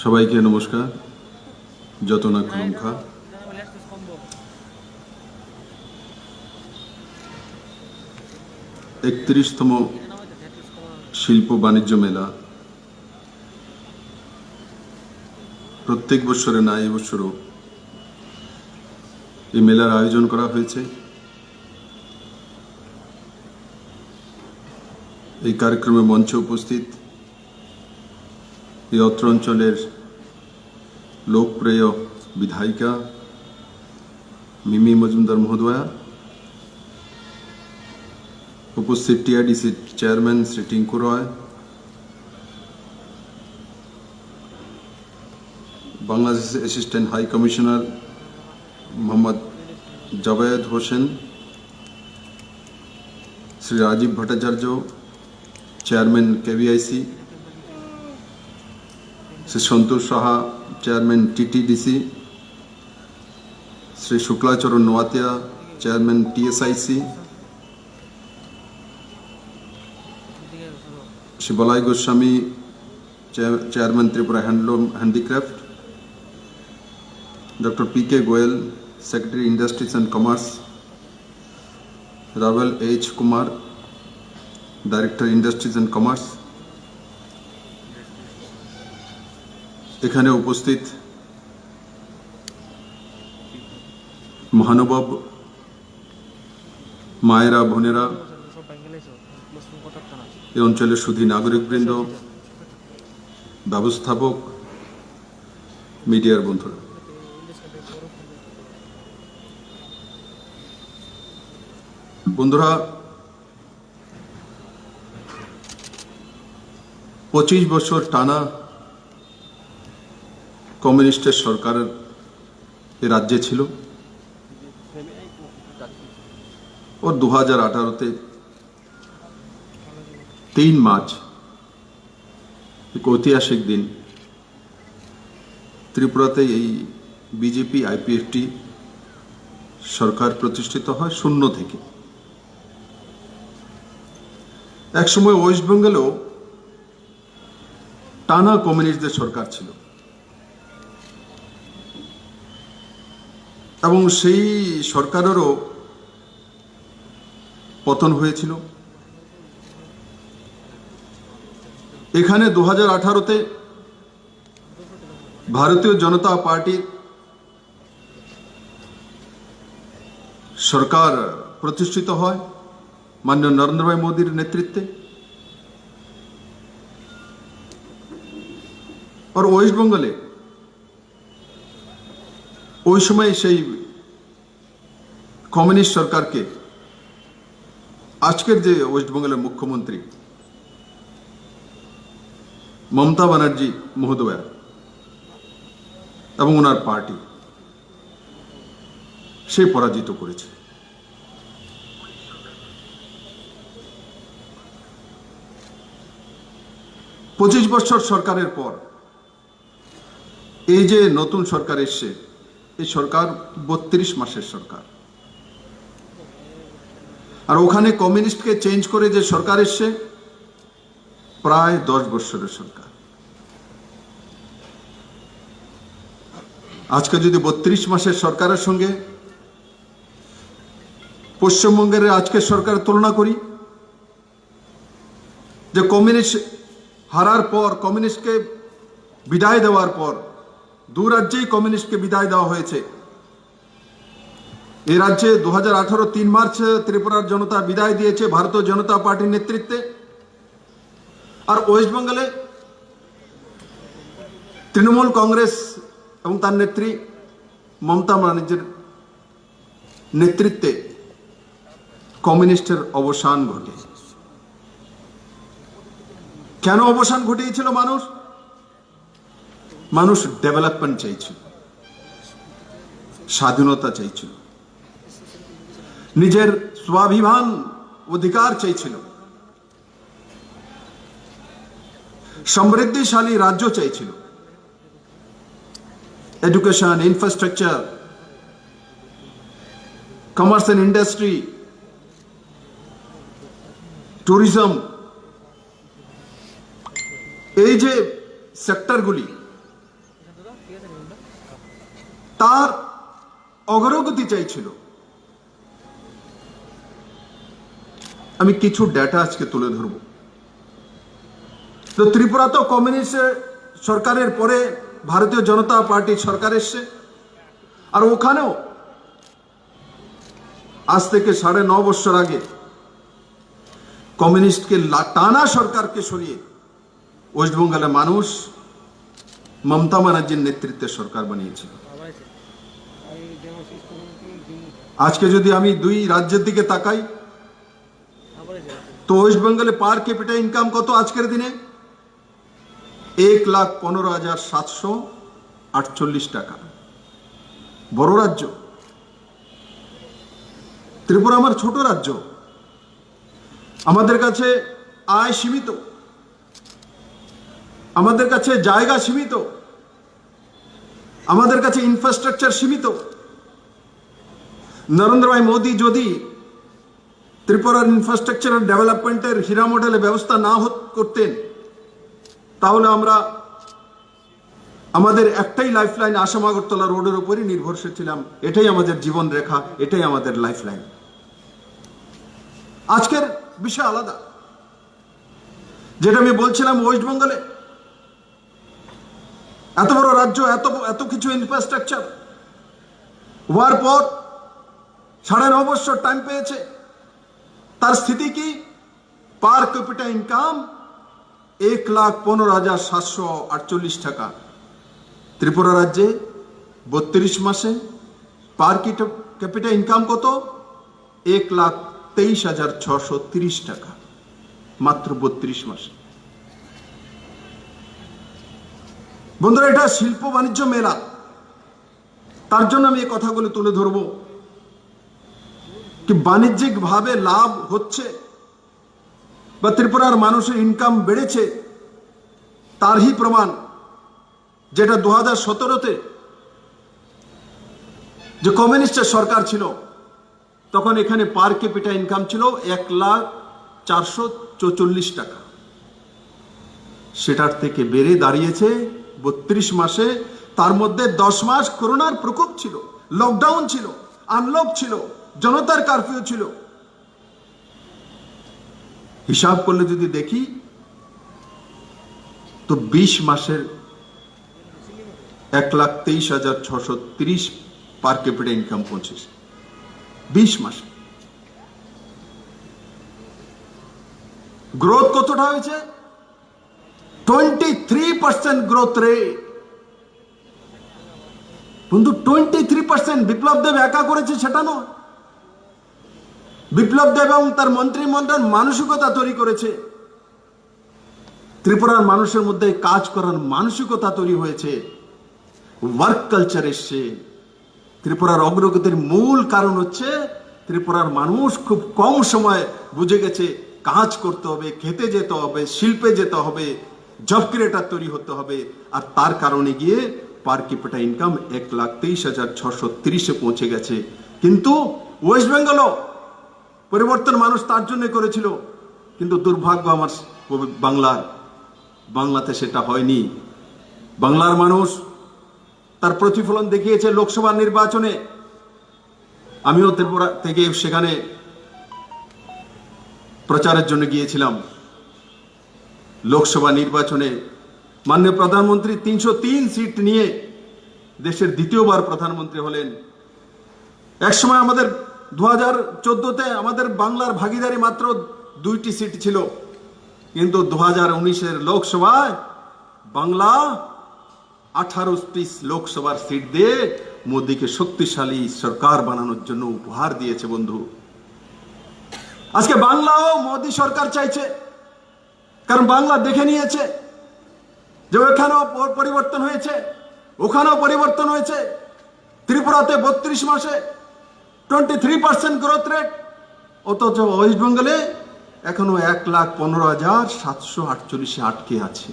সবাইকে নমস্কার। যতনা খুলুমখা। একত্রিশতম শিল্প বাণিজ্য মেলা প্রত্যেক বছরে না এই বছরও এই মেলার আয়োজন করা হয়েছে। এই কার্যক্রমে মঞ্চে উপস্থিত এই অত্র অঞ্চলের লোকপ্রিয় বিধায়িকা মিমি মজুমদার মহোদয়া, উপস্থিত TIDC chairman Shri Tinku Roy, Bangladesh assistant high commissioner Mohammad Javed Hossain, Shri Rajib Bhattacharya, chairman KVIC, Shri Santosh Saha, chairman TTDC, Shri Shuklacharan Noatia, chairman TSIC, Shri Balai Goswami, chairman Tripura handloom handicraft, doctor P K. Goel, secretary industries and commerce, Ravel H. Kumar, director industries and commerce. এখানে উপস্থিত মহানুভব, মায়েরা, বোনেরা, এই অঞ্চলের সুধী নাগরিকবৃন্দ, ব্যবস্থাপক, মিডিয়ার বন্ধুরা, বন্ধুরা 25 বছর টানা কমিউনিস্টের সরকারের এ রাজ্যে ছিল। ওর 2018-তে 3 মার্চ এক ঐতিহাসিক দিন ত্রিপুরাতে এই বিজেপি আইপিএফটি সরকার প্রতিষ্ঠিত হয় শূন্য থেকে। একসময় ওয়েস্ট বেঙ্গলেও টানা কমিউনিস্টদের সরকার ছিল এবং সেই সরকারেরও পতন হয়েছিল। এখানে 2018-তে ভারতীয় জনতা পার্টির সরকার প্রতিষ্ঠিত হয় মাননীয় নরেন্দ্র ভাই মোদীর নেতৃত্বে। আর ওয়েস্ট বেঙ্গলে ওই সময় সেই কমিউনিস্ট সরকারকে আজকের যে ওয়েস্ট বেঙ্গলের মুখ্যমন্ত্রী মমতা ব্যানার্জি মহোদয়া এবং ওনার পার্টি সে পরাজিত করেছে। পঁচিশ বছর সরকারের পর এই যে নতুন সরকার এসছে, এই সরকার 32 মাসের সরকার। আর ওখানে কমিউনিস্টকে চেঞ্জ করে যে সরকার এসছে প্রায় 10 বছরের সরকার। আজকে যদি 32 মাসের সরকারের সঙ্গে পশ্চিমবঙ্গের আজকের সরকারের তুলনা করি, যে কমিউনিস্ট হারার পর, কমিউনিস্টকে বিদায় দেওয়ার পর, দু রাজ্যেই কমিউনিস্টকে বিদায় দেওয়া হয়েছে। এই রাজ্যে 2018 3 মার্চ ত্রিপুরার জনতা বিদায় দিয়েছে ভারতীয় জনতা পার্টির নেতৃত্বে। আর ওয়েস্ট বেঙ্গলে তৃণমূল কংগ্রেস এবং তার নেত্রী মমতা ব্যানার্জির নেতৃত্বে কমিউনিস্টের অবসান ঘটে। কেন অবসান ঘটিয়েছিল? মানুষ ডেভেলপমেন্ট চাইছিল, স্বাধীনতা চাইছিল, নিজের স্বাভিমান অধিকার চাইছিল, সমৃদ্ধিশালী রাজ্য চাইছিল। Education, infrastructure, commerce and industry, tourism, এই যে সেক্টরগুলি তার অগ্রগতি চাইছিল। আমি কিছু ডেটা আজকে তুলে ধরব। তো ত্রিপুরা তো কমিউনিস্ট সরকারের পরে ভারতীয় জনতা পার্টির সরকার এসছে, আর ওখানেও আজ থেকে 9.5 বছর আগে কমিউনিস্টকে টানা সরকারকে সরিয়ে ওয়েস্টবেঙ্গলের মানুষ মমতা ব্যানার্জির নেতৃত্বে সরকার বানিয়েছিল। আজকে যদি আমি দুই রাজ্যের দিকে তাকাই, তো ওয়েস্ট বেঙ্গলে পার ক্যাপিটা ইনকাম কত আজকের দিনে? 1,15,748 টাকা। বড় রাজ্য। ত্রিপুরা আমার ছোট রাজ্য, আমাদের কাছে আয় সীমিত, আমাদের কাছে জায়গা সীমিত, আমাদের কাছে ইনফ্রাস্ট্রাকচার সীমিত। নরেন্দ্র ভাই মোদী যদি ত্রিপুরার ইনফ্রাস্ট্রাকচার ডেভেলপমেন্টের হীরা মডেলের ব্যবস্থা না করতেন, তাহলে আমরা আমাদের একটাই লাইফলাইন আসাম আগরতলা রোডের উপরই নির্ভরশীল ছিলাম। এটাই আমাদের জীবন রেখা, এটাই আমাদের লাইফলাইন। আজকের বিষয় আলাদা। যেটা আমি বলছিলাম, ওয়েস্ট বেঙ্গলে এত বড় রাজ্য, এত কিছু ইনফ্রাস্ট্রাকচার হওয়ার পর 9.5 বছর টাইম পেয়েছে, তার স্থিতি কি? পার ক্যাপিটা ইনকাম 1,15,748 টাকা। ত্রিপুরা রাজ্যে 32 মাসে পার ক্যাপিটা ইনকাম কত? 1,23,630 টাকা, মাত্র 32 মাসে। বন্ধুরা, এটা শিল্প বাণিজ্য মেলা, তার জন্য আমি এই কথাগুলো তুলে ধরব কি বাণিজ্যিক ভাবে লাভ হচ্ছে বা ত্রিপুরার মানুষের ইনকাম বেড়েছে, তারই প্রমাণ যেটা 2017-তে যে কমিউনিস্টের সরকার ছিল, তখন এখানে পার ক্যাপিটা ইনকাম ছিল 1,04,44 টাকা। সেটার থেকে বেড়ে দাঁড়িয়েছে 32 মাসে। তার মধ্যে 10 মাস করোনার প্রকোপ ছিল, লকডাউন ছিল, আনলক ছিল, জনতার কারফিউ ছিল। হিসাব করলে যদি দেখি তো 20 মাসের 1,23,630 পার ক্যাপিটা ইনকাম পৌঁছেছে 20 মাসে। গ্রোথ কতটা হয়েছে? 23% গ্রোথ রেট। বন্ধু, 23%। বিপ্লব দেব একা করেছে সেটা নয়, বিপ্লব দেব এবং তার মন্ত্রিমণ্ডল মানসিকতা তৈরি করেছে। ত্রিপুরার মানুষের মধ্যে কাজ করার মানসিকতা তৈরি হয়েছে, ওয়ার্ক কালচার এসছে। ত্রিপুরার অগ্রগতির মূল কারণ হচ্ছে ত্রিপুরার মানুষ খুব কম সময় বুঝে গেছে কাজ করতে হবে, খেতে যেতে হবে, শিল্পে যেতে হবে, জব ক্রিয়েটার তৈরি হতে হবে। আর তার কারণে গিয়ে পার ক্যাপিটা ইনকাম 1,23,630-এ পৌঁছে গেছে। কিন্তু ওয়েস্ট বেঙ্গলও পরিবর্তন মানুষ তার জন্য করেছিল, কিন্তু দুর্ভাগ্য আমার বাংলাতে সেটা হয়নি। বাংলার মানুষ তার প্রতিফলন দেখিয়েছে লোকসভা নির্বাচনে। আমিও ত্রিপুরা থেকে সেখানে প্রচারের জন্য গিয়েছিলাম। লোকসভা নির্বাচনে মাননীয় প্রধানমন্ত্রী 303 সিট নিয়ে দেশের দ্বিতীয়বার প্রধানমন্ত্রী হলেন। একসময় আমাদের 2014-তে আমাদের বাংলার ভাগিদারি মাত্র 2টি সিট ছিল, কিন্তু 2019-এর লোকসভায় বাংলা 18টি লোকসভার সিট দিয়ে মোদীকে শক্তিশালী সরকার বানানোর জন্য উপহার দিয়েছে। বন্ধু, আজকে বাংলাও মোদী সরকার চাইছে, কারণ বাংলা দেখে নিয়েছে যে ওখানেও পরিবর্তন হয়েছে, ওখানেও পরিবর্তন হয়েছে। ত্রিপুরাতে 32 মাসে 23% গ্রোথ রেট, অথচ ওয়েস্ট বেঙ্গলে এখনো 1,15,748-এ আটকে আছে।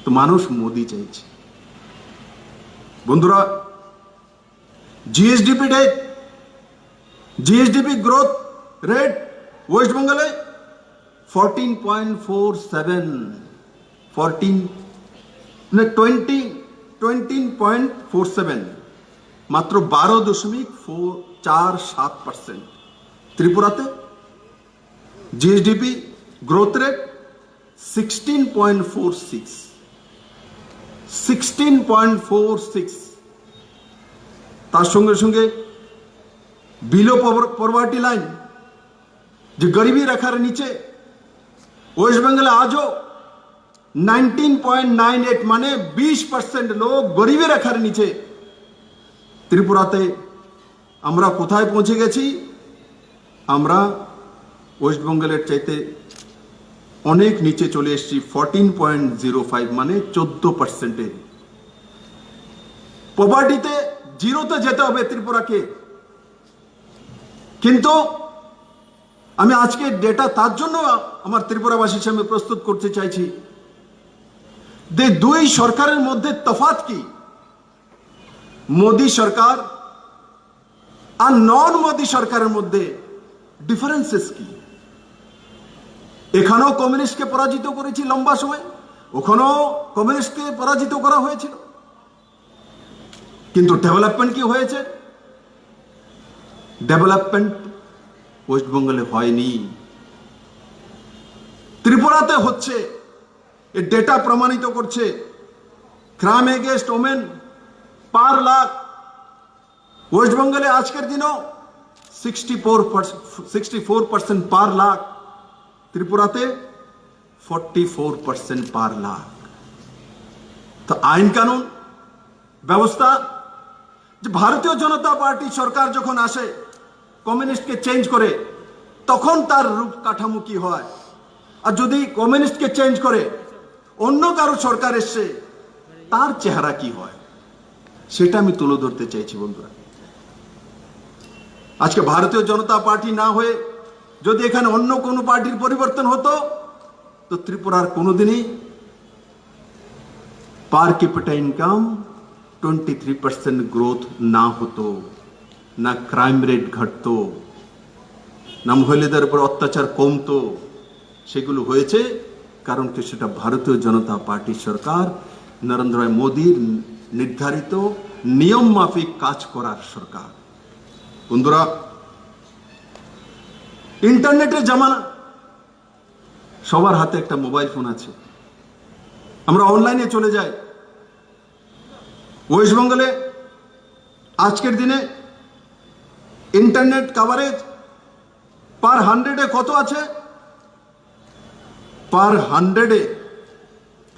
তো মানুষ মোদি চাইছে। বন্ধুরা, জিএসডিপি গ্রোথ রেট ওয়েস্ট বেঙ্গলে 14.47, মাত্র 12.47%। ত্রিপুরাতে জিএসডিপি গ্রোথ রেট 16.46। তার সঙ্গে সঙ্গে বিলো পভার্টি লাইন, যে গরিবী রেখার নিচে, ওয়েস্ট বেঙ্গলে আজও 19.98, মানে 20% লোক গরিবী রেখার নিচে। ত্রিপুরাতে আমরা কোথায় পৌঁছে গেছি? আমরা ওয়েস্ট বেঙ্গলের চাইতে অনেক নিচে চলে এসেছি, 14.05, মানে 14%। পভার্টিতে জিরোতে যেতে হবে ত্রিপুরাকে। কিন্তু আমি আজকে ডেটা তার জন্য আমার ত্রিপুরাবাসীর সামনে প্রস্তুত করতে চাইছি যে দুই সরকারের মধ্যে তফাৎ কি, মোদী সরকার আর নন মোদী সরকারের মধ্যে ডিফারেন্সেস কি। এখানেও কমিউনিস্টকে পরাজিত করেছি লম্বা সময়, ওখানেও কমিউনিস্টকে পরাজিত করা হয়েছিল, কিন্তু ডেভেলপমেন্ট কি হয়েছে? ডেভেলপমেন্ট ওয়েস্ট বেঙ্গলে হয়নি, ত্রিপুরাতে হচ্ছে। এই ডেটা প্রমাণিত করছে। ক্রাইম এগেন্স্ট ওমেন পার লাখ ওয়েস্ট বেঙ্গলে আজকের দিনও 64% পার লাখ, ত্রিপুরাতে 44% পার লাখ। তো আইন কানুন ব্যবস্থা, যে ভারতীয় জনতা পার্টি সরকার যখন আসে কমিউনিস্টকে চেঞ্জ করে, তখন তার রূপ কাঠামো কি হয়, আর যদি কমিউনিস্টকে চেঞ্জ করে অন্য কারো সরকার এসছে তার চেহারা কি হয়, সেটা আমি তুলে ধরতে চাইছি বন্ধুরা। আজকে ভারতীয় জনতা পার্টি না হয়ে যদি এখানে অন্য কোনো পার্টির পরিবর্তন হতো, তো ত্রিপুরার কোনোদিনই পার ক্যাপিটা ইনকাম 23% গ্রোথ না হতো, না ক্রাইম রেট ঘটতো, না মহিলাদের উপর অত্যাচার কমতো। সেগুলো হয়েছে কারণ কি, সেটা ভারতীয় জনতা পার্টি সরকার, নরেন্দ্র মোদীর নির্ধারিত নিয়ম মাফিক কাজ করার সরকার। বন্ধুরা, ইন্টারনেটের জামানা, সবার হাতে একটা মোবাইল ফোন আছে, আমরা অনলাইনে চলে যাই। ওয়েস্ট বেঙ্গলে আজকের দিনে ইন্টারনেট কভারেজ পার 100-এ কত আছে? পার 100-এ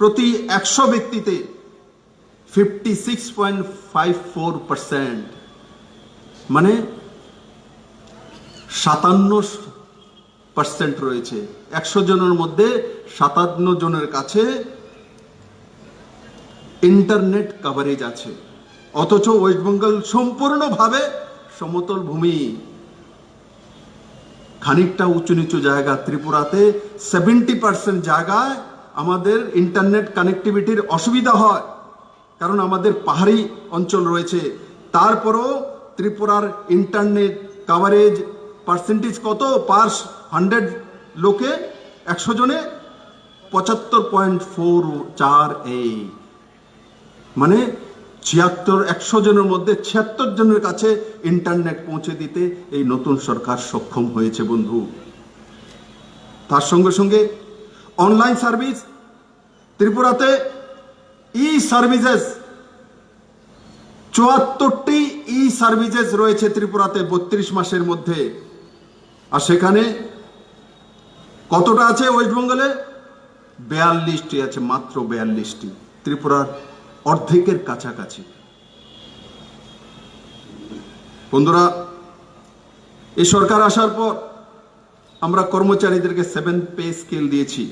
প্রতি 100 ব্যক্তিতে 56.54%, মানে 57% রয়েছে। 100 জনের মধ্যে 57 জনের কাছে ইন্টারনেট কভারেজ আছে। অথচ ওয়েস্ট বেঙ্গল সম্পূর্ণভাবে সমতল ভূমি, খানিকটা উঁচু নিচু জায়গা। ত্রিপুরাতে 70% জায়গায় আমাদের ইন্টারনেট কানেক্টিভিটির অসুবিধা হয়, কারণ আমাদের পাহাড়ি অঞ্চল রয়েছে। তারপরও ত্রিপুরার ইন্টারনেট কভারেজ পার্সেন্টেজ কত? পার 100 লোকে 100 জনে 75.48, মানে 100 জনের মধ্যে 76 জনের কাছে ইন্টারনেট পৌঁছে দিতে এই নতুন সরকার সক্ষম হয়েছে বন্ধু। তার সঙ্গে সঙ্গে অনলাইন সার্ভিস, ত্রিপুরাতে ই সার্ভিসেস 74টি ই সার্ভিসেস রয়েছে ত্রিপুরাতে 32 মাসের মধ্যে। আর সেখানে কতটা আছে ওয়েস্ট বেঙ্গলে? 42টি আছে, মাত্র 42টি, ত্রিপুরার অর্ধেকের কাছাকাছি। বন্ধুরা, এই সরকার আসার পর আমরা কর্মচারীদেরকে 7th পে স্কেল দিয়েছি।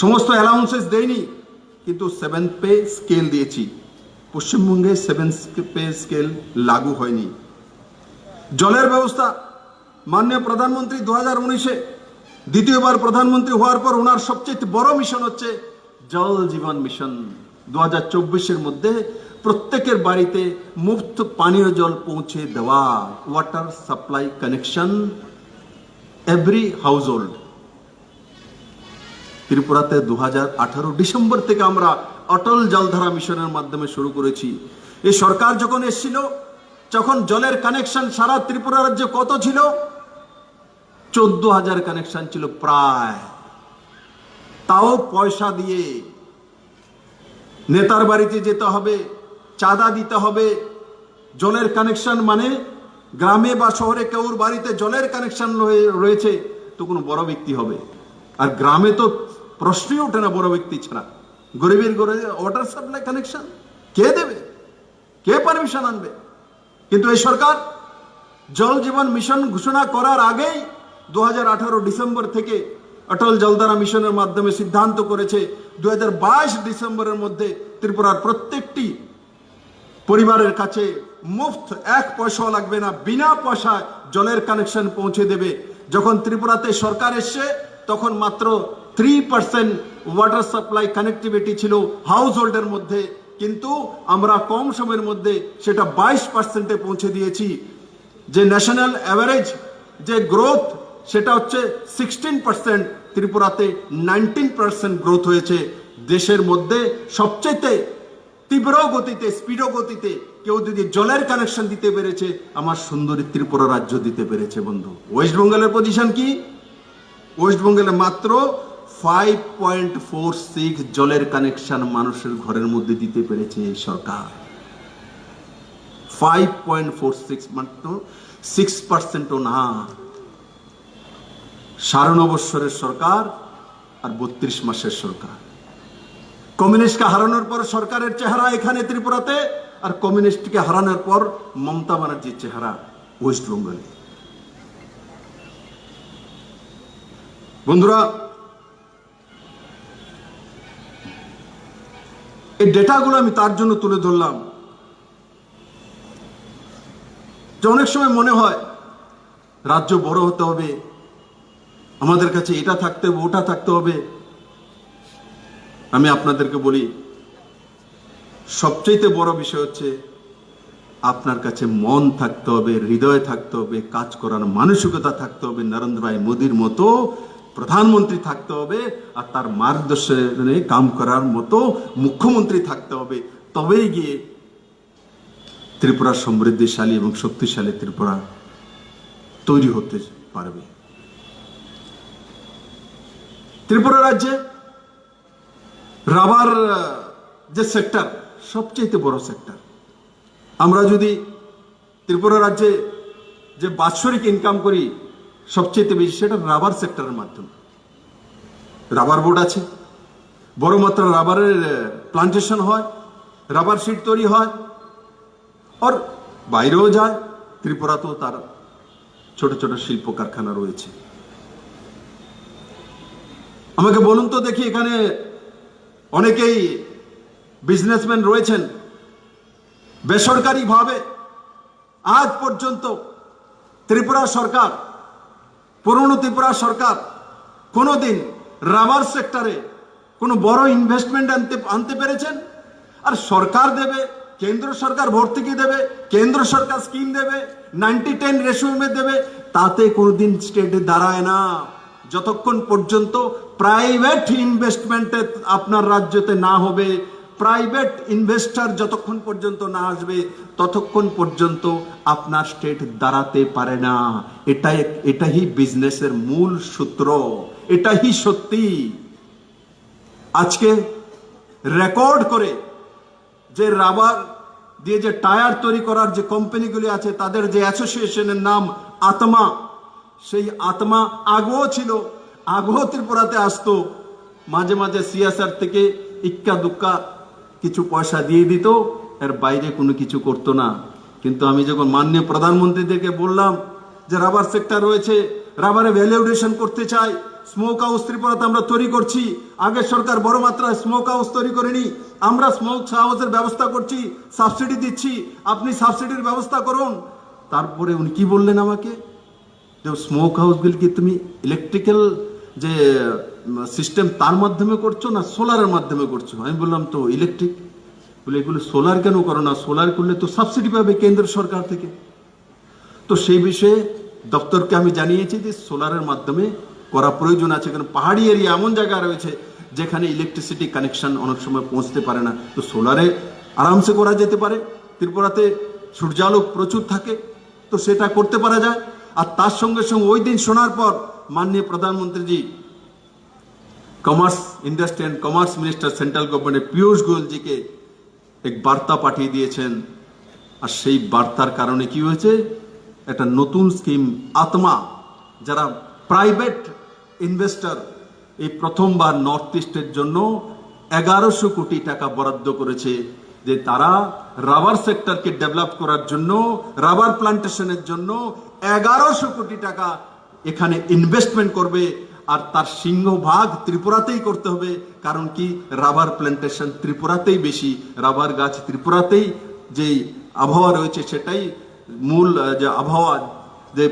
সমস্ত অ্যালাউন্সেস দেয়নি, কিন্তু 7th পে স্কেল দিয়েছি। পশ্চিমবঙ্গে 7th পে স্কেল লাগু হয়নি। জলের ব্যবস্থা, মাননীয় প্রধানমন্ত্রী 2019-এ দ্বিতীয়বার প্রধানমন্ত্রী হওয়ার পর ওনার সবচেয়ে বড় মিশন হচ্ছে জল জীবন মিশন। 2024-এর মধ্যে প্রত্যেকের বাড়িতে মুফত পানীয় জল পৌঁছে দেওয়া, water supply connection every house hold. ত্রিপুরাতে 2018 ডিসেম্বর থেকে আমরা অটল জলধারা মিশনের মাধ্যমে শুরু করেছি। এই সরকার যখন এসেছিল যখন জলের কানেকশন সারা ত্রিপুরা রাজ্যে কত ছিল? 14,000 কানেকশন ছিল প্রায়, তাও পয়সা দিয়ে। নেতার বাড়িতে যেতে হবে, চাঁদা দিতে হবে। জলের কানেকশন মানে গ্রামে বা শহরে কেউর বাড়িতে জলের কানেকশন রয়েছে তো কোনো বড় ব্যক্তি হবে, আর গ্রামে তো প্রশ্নই ওঠে না বড় ব্যক্তি ছাড়া। গরিবের ঘরে ওয়াটার সাপ্লাই কানেকশন কে দেবে? কে পারমিশন আনবে? কিন্তু এই সরকার জল জীবন মিশন ঘোষণা করার আগেই 2018 ডিসেম্বর থেকে অটল জলধারা মিশনের মাধ্যমে সিদ্ধান্ত করেছে 2022 ডিসেম্বরের মধ্যে ত্রিপুরার প্রত্যেকটি পরিবারের কাছে মুফত, এক পয়সা লাগবে না, বিনা পয়সায় জলের কানেকশন পৌঁছে দেবে। যখন ত্রিপুরাতে সরকার এসছে তখন মাত্র 3% ওয়াটার সাপ্লাই কানেক্টিভিটি ছিল হাউস হোল্ডের মধ্যে, কিন্তু আমরা কম সময়ের মধ্যে সেটা 22%-এ পৌঁছে দিয়েছি। যে ন্যাশনাল অ্যাভারেজ যে গ্রোথ সেটা হচ্ছে 16%, ত্রিপুরাতে 19% গ্রোথ হয়েছে। দেশের মধ্যে সবচেয়ে তীব্র গতিতে, স্পিড গতিতে কেউ যদি জলের কানেকশন দিতে পেরেছে, আমার সুন্দরী ত্রিপুরা রাজ্য দিতে পেরেছে। বন্ধু, ওয়েস্ট বেঙ্গলের পজিশন কি? ওয়েস্ট বেঙ্গলে মাত্র 5.46 জলের কানেকশন মানুষের ঘরের মধ্যে দিতে পেরেছে এই সরকার। 5.46, মাত্র 6%ও না। 9.5 বৎসরের সরকার আর 32 মাসের সরকার। কমিউনিস্টকে হারানোর পর সরকারের চেহারা এখানে ত্রিপুরাতে, আর কমিউনিস্টকে হারানোর পর মমতা ব্যানার্জির চেহারা ওয়েস্ট বেঙ্গলে। বন্ধুরা, এই ডেটাগুলো আমি তার জন্য তুলে ধরলাম যে অনেক সময় মনে হয় রাজ্য বড় হতে হবে, আমাদের কাছে এটা থাকতে হবে, ওটা থাকতে হবে। আমি আপনাদেরকে বলি, সবচেয়ে বড় বিষয় হচ্ছে আপনার কাছে মন থাকতে হবে, হৃদয় থাকতে হবে, কাজ করার মানসিকতা থাকতে হবে। নরেন্দ্র ভাই মোদির মতো প্রধানমন্ত্রী থাকতে হবে, আর তার মার্গদর্শনে কাম করার মতো মুখ্যমন্ত্রী থাকতে হবে। তবেই গিয়ে ত্রিপুরা সমৃদ্ধিশালী এবং শক্তিশালী ত্রিপুরা তৈরি হতে পারবে। ত্রিপুরা রাজ্যে রাবার যে সেক্টর সবচেয়ে বড় সেক্টর। আমরা যদি ত্রিপুরা রাজ্যে যে বাৎসরিক ইনকাম করি সবচেয়ে বেশি, সেটা রাবার সেক্টরের মাধ্যমে। রাবার বোর্ড আছে, বড় মাত্রা রাবারের প্লান্টেশন হয়, রাবার শিট তৈরি হয়, আর বাইরেও যায়। ত্রিপুরাতেও তার ছোট ছোট শিল্প কারখানা রয়েছে। আমাকে বলুন তো দেখি, এখানে অনেকেই বিজনেসম্যান রয়েছেন, বেসরকারিভাবে আজ পর্যন্ত ত্রিপুরা সরকার, পুরনো ত্রিপুরা সরকার কোনোদিন রাবার সেক্টরে কোনো বড় ইনভেস্টমেন্ট আনতে পেরেছেন? আর সরকার দেবে, কেন্দ্র সরকার ভর্তুকি দেবে, কেন্দ্র সরকার স্কিম দেবে, 90-10 রেশিও দেবে, তাতে কোনোদিন স্টেটে দাঁড়ায় না যতক্ষণ পর্যন্ত প্রাইভেট ইনভেস্টমেন্টে আপনার রাজ্যতে না হবে, প্রাইভেট ইনভেস্টর যতক্ষণ পর্যন্ত না আসবে ততক্ষণ পর্যন্ত আপনার স্টেট দাঁড়াতে পারে না। এটাই বিজনেসের মূল সূত্র, এটাই সত্যি। আজকে রেকর্ড করে যে রাবার দিয়ে যে টায়ার তৈরি করার যে কোম্পানিগুলি আছে, তাদের যে অ্যাসোসিয়েশনের নাম আত্মা, সেই আত্মা আগেও ছিল, আগেও ত্রিপুরাতে আসতো, মাঝে মাঝে সিএসআর থেকে ইক্কা দুক্কা কিছু পয়সা দিয়ে দিত, এর বাইরে কোনো কিছু করতো না। কিন্তু আমি যখন মাননীয় প্রধানমন্ত্রীদেরকে বললাম যে রাবার সেক্টর রয়েছে, রাবারে ভ্যালুয়েশন করতে চাই, স্মোক হাউস ত্রিপুরাতে আমরা তৈরি করছি, আগের সরকার বড় মাত্রায় স্মোক হাউস তৈরি করেনি, আমরা স্মোক হাউসের ব্যবস্থা করছি, সাবসিডি দিচ্ছি, আপনি সাবসিডির ব্যবস্থা করুন। তারপরে উনি কি বললেন আমাকে, যে স্মোক হাউসগুলি কি তুমি ইলেকট্রিক্যাল যে সিস্টেম তার মাধ্যমে করছো না সোলারের মাধ্যমে করছো? আমি বললাম তো ইলেকট্রিক। বলে এগুলো সোলার কেন করো না? সোলার করলে তো সাবসিডি পাবে কেন্দ্র সরকার থেকে। তো সেই বিষয়ে দপ্তরকে আমি জানিয়েছি যে সোলারের মাধ্যমে করা প্রয়োজন আছে, কারণ পাহাড়ি এরিয়া এমন জায়গা রয়েছে যেখানে ইলেকট্রিসিটি কানেকশন অনেক সময় পৌঁছতে পারে না। তো সোলারে আরামসে করা যেতে পারে। ত্রিপুরাতে সূর্যালোক প্রচুর থাকে, তো সেটা করতে পারা যায়। আর তার সঙ্গে সঙ্গে ওই দিন শোনার পর মাননীয় প্রধানমন্ত্রীজি commerce industry and commerce minister central গভর্নমেন্টের পীযূষ গোয়েলজিকে এক বার্তা পাঠিয়ে দিয়েছেন। আর সেই বার্তার কারণে কি হয়েছে, একটা নতুন স্কিম আত্মা, যারা প্রাইভেট ইনভেস্টর, এই প্রথমবার নর্থ ইস্টের জন্য 1100 কোটি টাকা বরাদ্দ করেছে, যে তারা রাবার সেক্টরকে ডেভেলপ করার জন্য, রাবার প্লান্টেশনের জন্য 1100 কোটি টাকা এখানে ইনভেস্টমেন্ট করবে। আর তার সিংহভাগ ত্রিপুরাতেই করতে হবে, কারণ কি রাবার প্লান্টেশন ত্রিপুরাতেই বেশি, রাবার গাছ ত্রিপুরাতেই যে আবহাওয়া রয়েছে সেটাই মূল যে আবহাওয়া, যে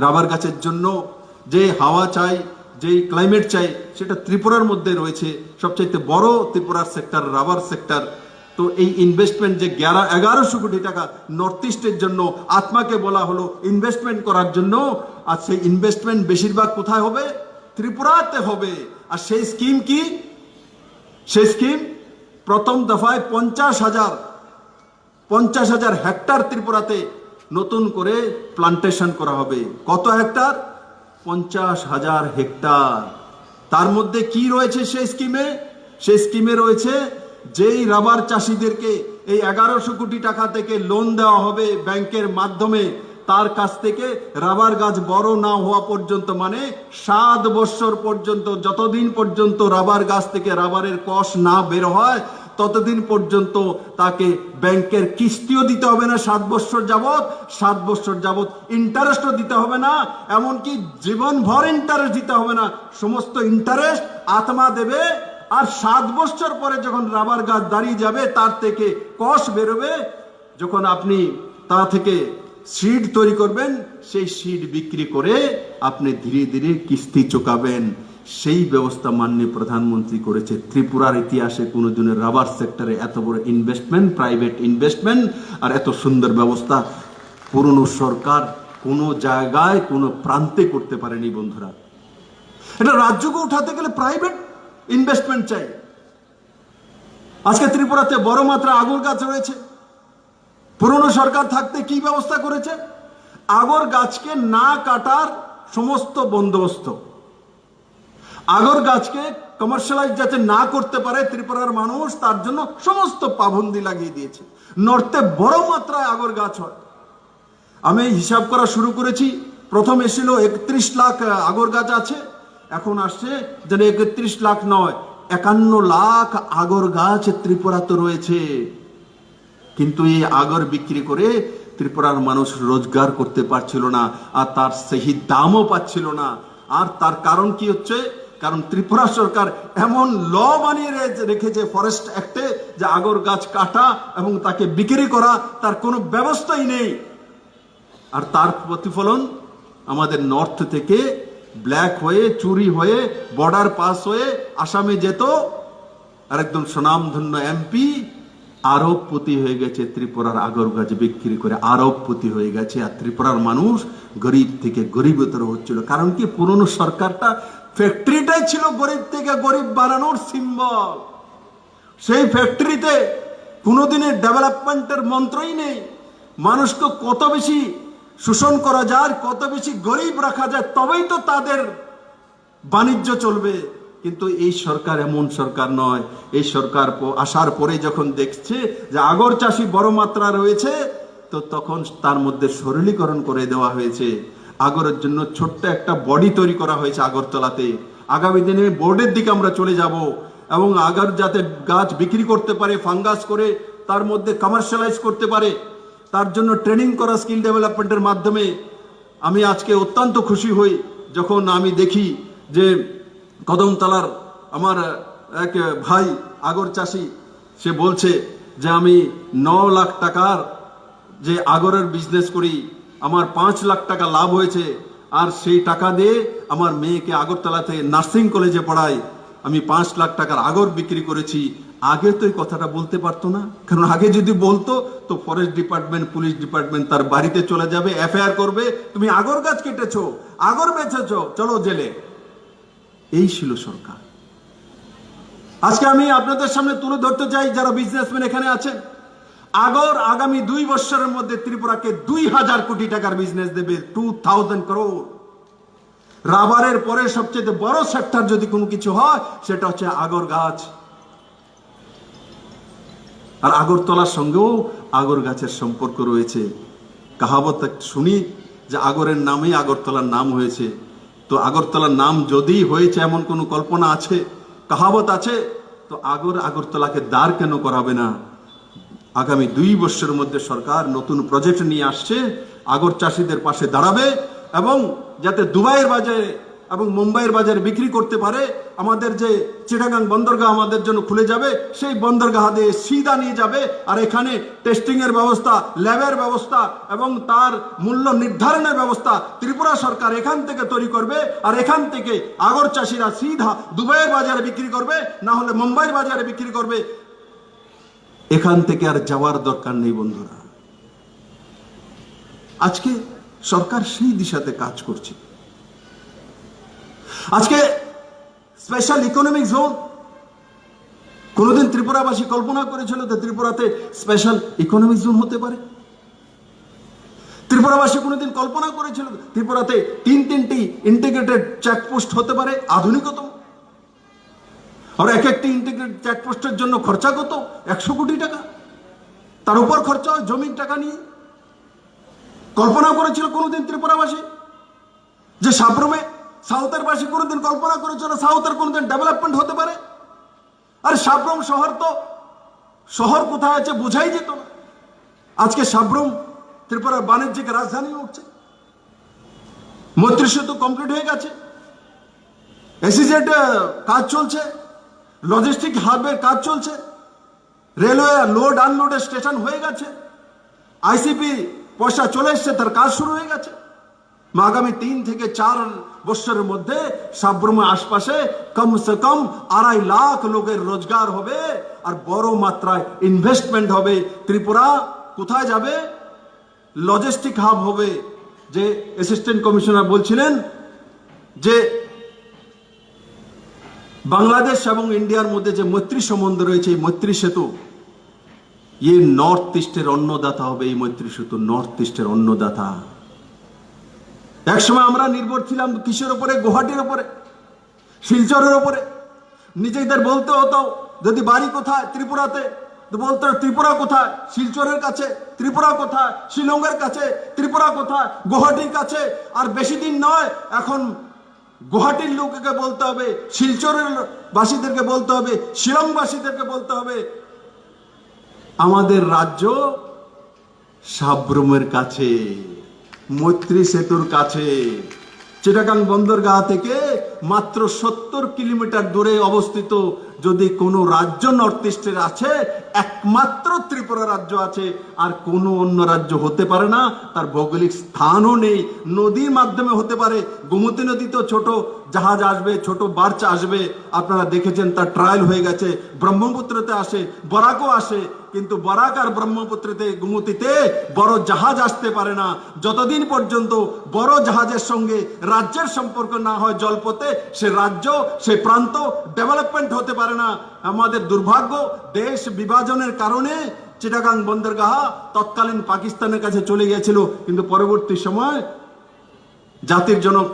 রাবার গাছের জন্য যে হাওয়া চাই, যে ক্লাইমেট চাই, সেটা ত্রিপুরার মধ্যে রয়েছে। সবচাইতে বড় ত্রিপুরার সেক্টর রাবার সেক্টর। তো এই ইনভেস্টমেন্ট যে 1100 কোটি টাকা নর্থ ইস্টের জন্য আত্মাকে বলা হলো ইনভেস্টমেন্ট করার জন্য, আর সেই ইনভেস্টমেন্ট বেশিরভাগ কোথায় হবে, ত্রিপুরাতে হবে। আর সেই স্কিম কি, সেই স্কিম প্রথম দফায় 50,000 হেক্টর ত্রিপুরাতে নতুন করে প্লান্টেশন করা হবে। কত হেক্টর? 50,000 হেক্টর। তার মধ্যে কি রয়েছে সেই স্কিমে? সেই স্কিমে রয়েছে যেই রাবার চাষিদেরকে এই 1100 কোটি টাকা থেকে লোন দেওয়া হবে ব্যাংকের মাধ্যমে, তার কাছ থেকে রাবার গাছ বড় না হওয়া পর্যন্ত, মানে 7 বছর পর্যন্ত, যতদিন পর্যন্ত রাবার গাছ থেকে রাবারের কষ না বের হয় ততদিন পর্যন্ত তাকে ব্যাংকের কিস্তিও দিতে হবে না 7 বছর যাবত। 7 বছর যাবত ইন্টারেস্টও দিতে হবে না, এমনকি জীবনভর ইন্টারেস্ট দিতে হবে না। সমস্ত ইন্টারেস্ট আত্মা দেবে। আর 7 বছর পরে যখন রাবার গাছ দাঁড়িয়ে যাবে, তার থেকে কষ বেরোবে, যখন আপনি তা থেকে সিড তৈরি করবেন, সেই সিড বিক্রি করে আপনি ধীরে ধীরে কিস্তি চোকাবেন। সেই ব্যবস্থা মাননীয় প্রধানমন্ত্রী করেছে। ত্রিপুরার ইতিহাসে কোনোদিনের রাবার সেক্টরে এত বড় ইনভেস্টমেন্ট, প্রাইভেট ইনভেস্টমেন্ট আর এত সুন্দর ব্যবস্থা পুরনো সরকার কোনো জায়গায় কোনো প্রান্তে করতে পারেনি বন্ধুরা। এটা রাজ্যকে উঠাতে গেলে প্রাইভেট ইনভেস্টমেন্ট চাই। আজকে ত্রিপুরাতে বড় মাত্রা আগর গাছ রয়েছে। পুরনো সরকার থাকতে কি ব্যবস্থা করেছে? আগর গাছকে না কাটার সমস্ত বন্দোবস্ত, আগর গাছকে কমার্শিয়ালাইজ যাতে না করতে পারে ত্রিপুরার মানুষ, তার জন্য সমস্ত পাবন্দি লাগিয়ে দিয়েছে। নর্থে বড় মাত্রায় আগর গাছ হয়। আমি হিসাব করা শুরু করেছি, প্রথম এসেছিল 31 লাখ আগর গাছ আছে, এখন আসছে যেন 31 লাখ নয়, 51 লাখ আগর গাছ ত্রিপুরাতে রয়েছে। কিন্তু এই আগর বিক্রি করে ত্রিপুরার মানুষ রোজগার করতে পারছিল না, আর তার সেই দামও পাচ্ছিল না। আর তার কারণ কি হচ্ছে? কারণ ত্রিপুরা সরকার এমন ল বানিয়ে রেখেছে ফরেস্ট অ্যাক্টে, যে আগর গাছ কাটা এবং তাকে বিক্রি করা তার কোনো ব্যবস্থাই নেই। আর তার প্রতিফলন আমাদের নর্থ থেকে ব্ল্যাক হয়ে, চুরি হয়ে, বর্ডার পাস হয়ে আসামে যেত, আর একদম স্বনামধন্য এমপি আরবপতি হয়ে গেছে ত্রিপুরার আগর গাছ বিক্রি করে, আরবপতি হয়ে গেছে। আর ত্রিপুরার মানুষ গরিব থেকে গরিবতর হচ্ছিল। কারণ কি, পুরনো সরকারটা ফ্যাক্টরিটাই ছিল গরিব থেকে গরিব বানানোর সিম্বল। সেই ফ্যাক্টরিতে কোনোদিনের ডেভেলপমেন্টের মন্ত্রই নেই। মানুষকে কত বেশি শোষণ করা যায়, কত বেশি গরিব রাখা যায়, তবেই তো তাদের বাণিজ্য চলবে। কিন্তু এই সরকার এমন সরকার নয়। এই সরকার আসার পরে যখন দেখছে যে আগর চাষি বড় মাত্রা রয়েছে, তো তখন তার মধ্যে সরলীকরণ করে দেওয়া হয়েছে। আগরের জন্য ছোট্ট একটা বডি তৈরি করা হয়েছে আগরতলাতে। আগামী দিনে বোর্ডের দিকে আমরা চলে যাব, এবং আগর যাতে গাছ বিক্রি করতে পারে, ফাঙ্গাস করে তার মধ্যে কমার্শিয়ালাইজ করতে পারে, তার জন্য ট্রেনিং করা, স্কিল ডেভেলপমেন্টের মাধ্যমে। আমি আজকে অত্যন্ত খুশি হই যখন আমি দেখি যে কদমতলার আমার এক ভাই আগর চাষি, সে বলছে যে আমি 9 লাখ টাকার যে আগরের বিজনেস করি, আমার 5 লাখ টাকা লাভ হয়েছে, আর সেই টাকা দিয়ে আমার মেয়েকে আগরতলাতে নার্সিং কলেজে পড়াই। আমি 5 লাখ টাকার আগর বিক্রি করেছি। আগে তো এই কথাটা বলতে পারতো না, কারণ আগে যদি বলতো তো ফরেস্ট ডিপার্টমেন্ট, পুলিশ ডিপার্টমেন্ট তার বাড়িতে চলে যাবে, এফআইআর করবে, তুমি আগর গাছ কেটেছো, আগর বেচেছো, চলো জেলে। এই ছিল সরকার। আজকে আমি আপনাদের সামনে তুলে ধরতে চাই, যারা বিজনেসম্যান এখানে আছেন, আগামী 2 বছরের মধ্যে ত্রিপুরাকে 2000 কোটি টাকার বিজনেস দেবে, 2000 করোড়। রাবারের পরে সবচেয়ে বড় সেক্টর যদি কোনো কিছু হয় সেটা হচ্ছে আগর গাছ। আর আগরতলার সঙ্গেও আগর গাছের সম্পর্ক রয়েছে। কাহাবত শুনি যে আগরের নামেই আগরতলার নাম হয়েছে। তো আগরতলার নাম যদি হয়েছে এমন কোনো কল্পনা আছে, কাহাবত আছে, তো আগরতলাকে দাঁড় কেন করাবে না? আগামী 2 বছরের মধ্যে সরকার নতুন প্রজেক্ট নিয়ে আসছে, আগর চাষীদের পাশে দাঁড়াবে এবং যাতে দুবাইয়ের বাজারে এবং মুম্বাইয়ের বাজারে বিক্রি করতে পারে। আমাদের যে চিটাগাং বন্দরগাহ আমাদের জন্য খুলে যাবে, সেই বন্দরগাহ দিয়ে সিধা নিয়ে যাবে। আর এখানে টেস্টিং এর ব্যবস্থা, ল্যাবের ব্যবস্থা এবং তার মূল্য নির্ধারণের ব্যবস্থা ত্রিপুরা সরকার এখান থেকে তৈরি করবে। আর এখান থেকে আগর চাষিরা সিধা দুবাইয়ের বাজারে বিক্রি করবে, না হলে মুম্বাইয়ের বাজারে বিক্রি করবে। এখান থেকে আর যাওয়ার দরকার নেই বন্ধুরা। আজকে সরকার সেই দিশাতে কাজ করছে। আজকে স্পেশাল ইকোনমিক জোন, কোনদিন ত্রিপুরাবাসী কল্পনা করেছিল যে ত্রিপুরাতে স্পেশাল ইকোনমিক জোন হতে পারে? ত্রিপুরাবাসী কোনদিন কল্পনা করেছিল ত্রিপুরাতে 3টি ইন্টিগ্রেটেড চেকপোস্ট হতে পারে আধুনিকতম? আর একটি ইন্টিগ্রেটেড চেকপোস্টের জন্য খরচা কত? 100 কোটি টাকা। তার উপর খরচা হয় জমির টাকা নিয়ে। কল্পনা করেছিল কোনদিন ত্রিপুরাবাসী যে সাবরুমে সাউথের বাসী কোনদিন কল্পনা করেছিল সাউথের কোনদিন ডেভেলপমেন্ট হতে পারে? আর সাবরুম শহর তো শহর কোথায় আছে বোঝাই যেত না। আজকে সাবরুম ত্রিপুরার বাণিজ্যিক রাজধানী উঠছে। মৈত্রী সেতু কমপ্লিট হয়ে গেছে, এসিজেড কাজ চলছে, লজিস্টিক হাবের কাজ চলছে, রেলওয়ে লোড আনলোডের স্টেশন হয়ে গেছে, আইসিপি পয়সা চলে এসছে, তার কাজ শুরু হয়ে গেছে। আগামী 3 থেকে 4 বছরের মধ্যে সাবরুমের আশপাশে কমসে কম 2.5 লাখ লোকের রোজগার হবে আর বড় মাত্রায় ইনভেস্টমেন্ট হবে। ত্রিপুরা কোথায় যাবে? লজিস্টিক হাব হবে। যে অ্যাসিস্ট্যান্ট কমিশনার বলছিলেন যে বাংলাদেশ এবং ইন্ডিয়ার মধ্যে যে মৈত্রী সম্বন্ধ রয়েছে, এই মৈত্রী সেতু নর্থ ইস্টের অন্নদাতা হবে। এই মৈত্রী সেতু নর্থ ইস্টের অন্নদাতা। একসময় আমরা নির্ভর ছিলাম কিসের উপরে? গুয়াহাটির উপরে, শিলচরের উপরে। নিজেদের বলতে হতো যদি বাড়ি কোথায় ত্রিপুরাতে, তো বলতো ত্রিপুরা কোথায়? শিলচরের কাছে। ত্রিপুরা কোথায়? শিলংয়ের কাছে। ত্রিপুরা কোথায়? গুয়াহাটির কাছে। আর বেশি দিন নয়, এখন গুয়াহাটির লোককে বলতে হবে, শিলচরের বাসীদেরকে বলতে হবে, শিলংবাসীদেরকে বলতে হবে আমাদের রাজ্য সাবরুমের কাছে, মৈত্রী সেতুর কাছে। চিটাগাং বন্দরগাহ থেকে মাত্র 70 কিলোমিটার দূরে অবস্থিত যদি কোনো রাজ্য নর্থ ইস্টের আছে, একমাত্র ত্রিপুরা রাজ্য আছে। আর কোনো অন্য রাজ্য হতে পারে না, তার ভৌগোলিক স্থানও নেই। নদীর মাধ্যমে হতে পারে, গোমতী নদীতে ছোট জাহাজ আসবে, ছোট বার্চ আসবে, আপনারা দেখেছেন, তার ট্রায়াল হয়ে গেছে। ব্রহ্মপুত্রতে আসে, বরাকও আসে, কিন্তু বরাক আর ব্রহ্মপুত্রতে গোমতীতে বড় জাহাজ আসতে পারে না। যতদিন পর্যন্ত বড় জাহাজের সঙ্গে রাজ্যের সম্পর্ক না হয় জলপথে, সে রাজ্য, সে প্রান্ত ডেভেলপমেন্ট হতে পারে না। আমাদের দুর্ভাগ্য, দেশ বিভাজনের কারণে চিটাগাং বন্দরগাহ তৎকালীন পাকিস্তানের কাছে চলে গিয়েছিল, কিন্তু পরবর্তী সময় জাতির জনক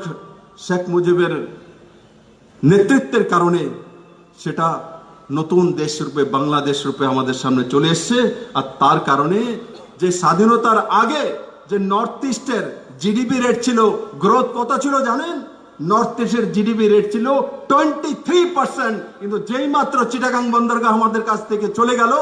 শেখ মুজিবের নেতৃত্বের কারণে সেটা নতুন দেশ রূপে, বাংলাদেশ রূপে আমাদের সামনে চলে এসছে। আর তার কারণে যে স্বাধীনতার আগে যে নর্থ ইস্টের জিডিপি রেট ছিল, গ্রোথ কত ছিল জানেন? নর্থ ইস্টের জিডিপি রেট ছিল 23%, কিন্তু যেই মাত্র চিটাগাং বন্দরগাহ আমাদের কাছ থেকে চলে গেল,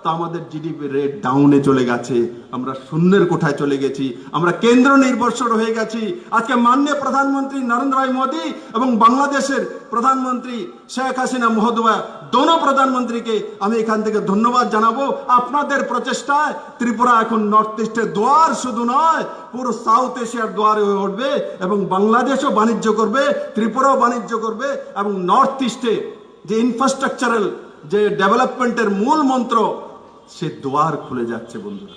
তা আমাদের জিডিপি রেট ডাউনে চলে গেছে। আমরা শূন্যের কোঠায় চলে গেছি, আমরা কেন্দ্র নির্ভরশীল হয়ে গেছি। আজকে মাননীয় প্রধানমন্ত্রী নরেন্দ্র ভাই মোদী এবং বাংলাদেশের প্রধানমন্ত্রী শেখ হাসিনা মহোদয়া, দোনো প্রধানমন্ত্রীকে আমি এখান থেকে ধন্যবাদ জানাবো। আপনাদের প্রচেষ্টায় ত্রিপুরা এখন নর্থ ইস্টের দোয়ার শুধু নয়, পুরো সাউথ এশিয়ার দোয়ার হয়ে উঠবে এবং বাংলাদেশও বাণিজ্য করবে, ত্রিপুরাও বাণিজ্য করবে এবং নর্থ ইস্টে যে ইনফ্রাস্ট্রাকচারাল যে ডেভেলপমেন্টের মূল মন্ত্র, সে দোয়ার খুলে যাচ্ছে বন্ধুরা।